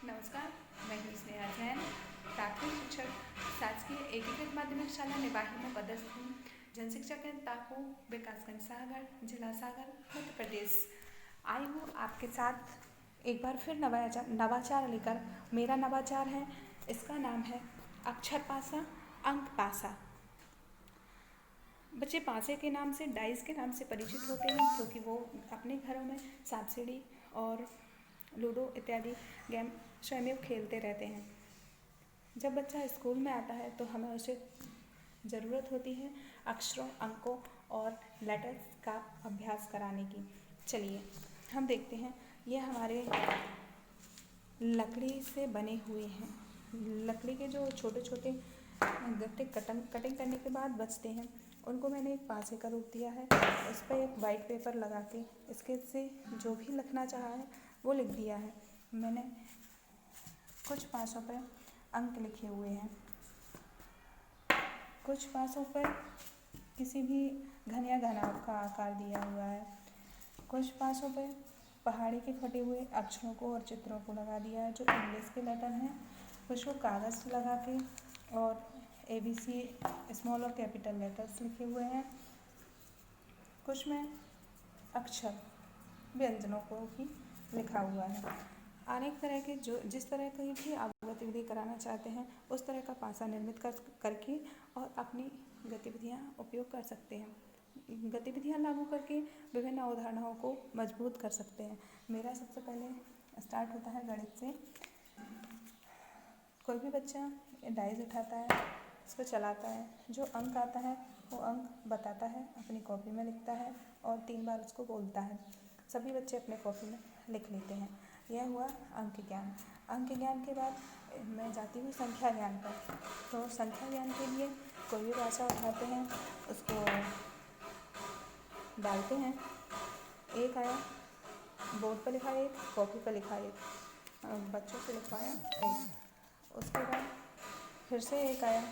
नमस्कार, मैं हूँ स्नेहा जैन, प्राथमिक शिक्षक शासकीय एकीकृत माध्यमिक शाला निवाही में पदस्थ हूँ। जन शिक्षा केंद्र ताकू, विकासखंड सागर, जिला सागर, मध्य प्रदेश। आई हूँ आपके साथ एक बार फिर नवाचार लेकर। मेरा नवाचार है, इसका नाम है अक्षर पासा अंक पासा। बच्चे पासे के नाम से, डाइस के नाम से परिचित होते हैं, क्योंकि वो अपने घरों में सांप सीढ़ी और लूडो इत्यादि गेम स्वयं खेलते रहते हैं। जब बच्चा स्कूल में आता है तो हमें उसे ज़रूरत होती है अक्षरों, अंकों और लेटर्स का अभ्यास कराने की। चलिए हम देखते हैं। ये हमारे लकड़ी से बने हुए हैं। लकड़ी के जो छोटे छोटे गट्टे कटिंग करने के बाद बचते हैं, उनको मैंने एक पासे का रूप दिया है। उस पर एक वाइट पेपर लगा के इसके से जो भी लिखना चाहा है वो लिख दिया है। मैंने कुछ पासों पर अंक लिखे हुए हैं, कुछ पासों पर किसी भी घन या घनाभ का आकार दिया हुआ है, कुछ पासों पर पहाड़ी के फटे हुए अक्षरों को और चित्रों को लगा दिया है जो इंग्लिश के लेटर हैं। कुछ को कागज़ लगा के और ABC स्मॉल और कैपिटल लेटर्स लिखे हुए हैं। कुछ में अक्षर व्यंजनों को भी लिखा हुआ है। अनेक तरह के जिस तरह की भी आप गतिविधि कराना चाहते हैं उस तरह का पासा निर्मित करके और अपनी गतिविधियाँ उपयोग कर सकते हैं। गतिविधियाँ लागू करके विभिन्न अवधारणाओं को मजबूत कर सकते हैं। मेरा सबसे पहले स्टार्ट होता है गणित से। कोई भी बच्चा डाइस उठाता है, इसको चलाता है, जो अंक आता है वो अंक बताता है, अपनी कॉपी में लिखता है और 3 बार उसको बोलता है। सभी बच्चे अपने कॉपी में लिख लेते हैं। यह हुआ अंक ज्ञान। अंक ज्ञान के बाद मैं जाती हूँ संख्या ज्ञान पर। तो संख्या ज्ञान के लिए कोई भी भाषा उठाते हैं, उसको डालते हैं। एक आया, बोर्ड पर लिखा एक, कॉपी पर लिखा एक, बच्चों से लिखवाया एक। उसके बाद फिर से एक आया,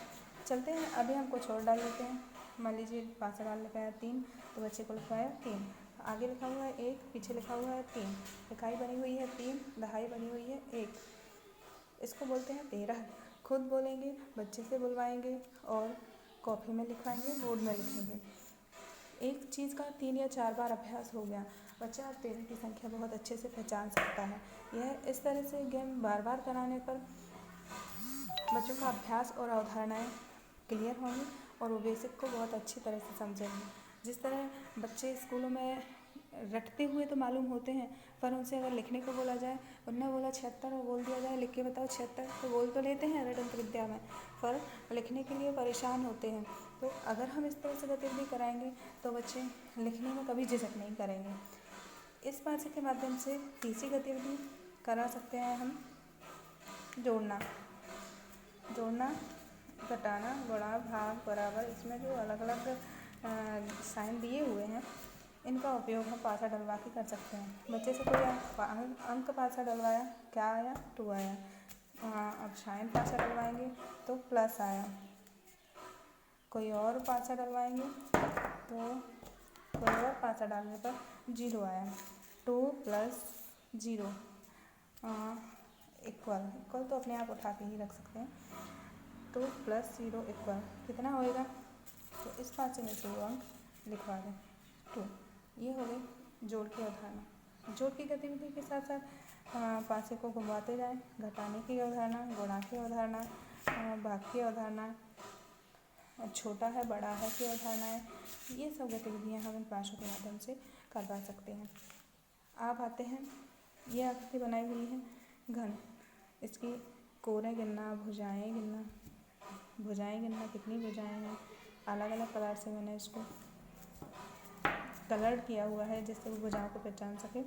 चलते हैं अभी हम कुछ और डाल लेते हैं। मान लीजिए पासा डाल लिखाया 3, तो बच्चे को लिखवाया 3। आगे लिखा हुआ है 1, पीछे लिखा हुआ है 3, लिखाई बनी हुई है 3, दहाई बनी हुई है 1। इसको बोलते हैं 13। खुद बोलेंगे, बच्चे से बुलवाएंगे और कॉपी में लिखवाएंगे, बोर्ड में लिखेंगे। एक चीज़ का 3 या 4 बार अभ्यास हो गया, बच्चा 13 की संख्या बहुत अच्छे से पहचान सकता है। यह इस तरह से गेम बार बार कराने पर बच्चों का अभ्यास और अवधारणाएँ क्लियर होंगी और वो बेसिक को बहुत अच्छी तरह से समझेंगे। जिस तरह बच्चे स्कूलों में रटते हुए तो मालूम होते हैं, पर उनसे अगर लिखने को बोला जाए, उनने बोला 76 और बोल दिया जाए लिख के बताओ 76, तो बोल तो लेते हैं रटंत विद्या में, पर लिखने के लिए परेशान होते हैं। तो अगर हम इस तरह से गतिविधि कराएंगे तो बच्चे लिखने में कभी झिझक नहीं करेंगे। इस पासे के माध्यम से तीसरी गतिविधि करा सकते हैं हम जोड़ना, घटाना, गुणा, भाग, बराबर। इसमें जो अलग अलग साइन दिए हुए हैं इनका उपयोग हम पासा डलवा के कर सकते हैं। बच्चे से कोई अंक पासा डलवाया, क्या आया? 2 आया। अब साइन पासा डलवाएंगे तो प्लस आया। कोई और पासा डलवाएंगे तो कोई और पासा डालने पर 0 आया। 2 + 0 इक्वल तो अपने आप उठा के ही रख सकते हैं। 2 + 0 इक्वल कितना होएगा? तो इस पासे में से वो अंक लिखवा दें 2। ये हो गई जोड़ की अवधारणा। जोड़ की गतिविधि के साथ साथ पासे को घुमाते जाएं, घटाने की अवधारणा, गुणा की अवधारणा, भाग की अवधारणा, छोटा है बड़ा है की अवधारणाएँ, ये सब गतिविधियाँ हम इन पासों के माध्यम से करवा सकते हैं। आप आते हैं, ये आकृति बनाई हुई है घन। इसकी कोरें गिनना, भुजाएँ गिनना कितनी भुजाएँ हैं, अलग अलग कलर से मैंने इसको कलर्ड किया हुआ है जिससे वो भुजाओं को पहचान सके।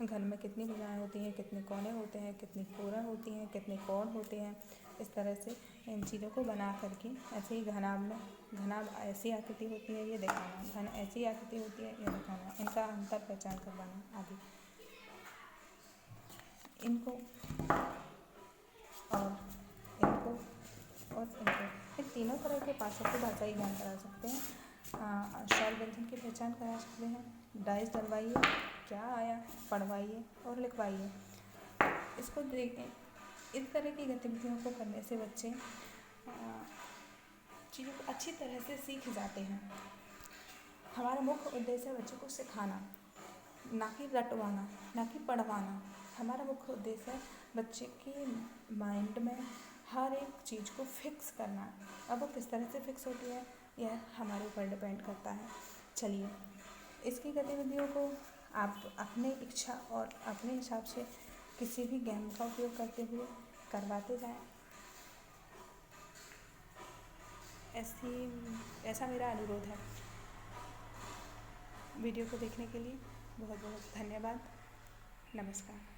घन में कितनी भुजाएँ होती हैं, कितने कोने होते हैं, कितनी कोरें होती हैं, कितने कोण होते हैं। इस तरह से इन चीज़ों को बना करके ऐसे ही घनाभ ऐसी आकृति होती है ये दिखाना, घन ऐसी आकृति होती है ये दिखाना, इनका अंतर पहचान करवाना आदि। इनको और इनको इन तीनों तरह के पासों को भाषाई ज्ञान करा सकते हैं। शैल व्यंजन की पहचान करा सकते हैं। डाइस डलवाइए, क्या आया, पढ़वाइए और लिखवाइए। इसको देखें, इस तरह की गतिविधियों को करने से बच्चे चीज़ों को अच्छी तरह से सीख जाते हैं। हमारा मुख्य उद्देश्य है बच्चों को सिखाना, ना कि रटवाना, ना कि पढ़वाना। हमारा मुख्य उद्देश्य है बच्चे के माइंड में हर एक चीज़ को फिक्स करना। अब वो किस तरह से फिक्स होती है यह हमारे ऊपर डिपेंड करता है। चलिए, इसकी गतिविधियों को आप अपने इच्छा और अपने हिसाब से किसी भी गेम का उपयोग करते हुए करवाते जाएं। ऐसा मेरा अनुरोध है। वीडियो को देखने के लिए बहुत बहुत धन्यवाद। नमस्कार।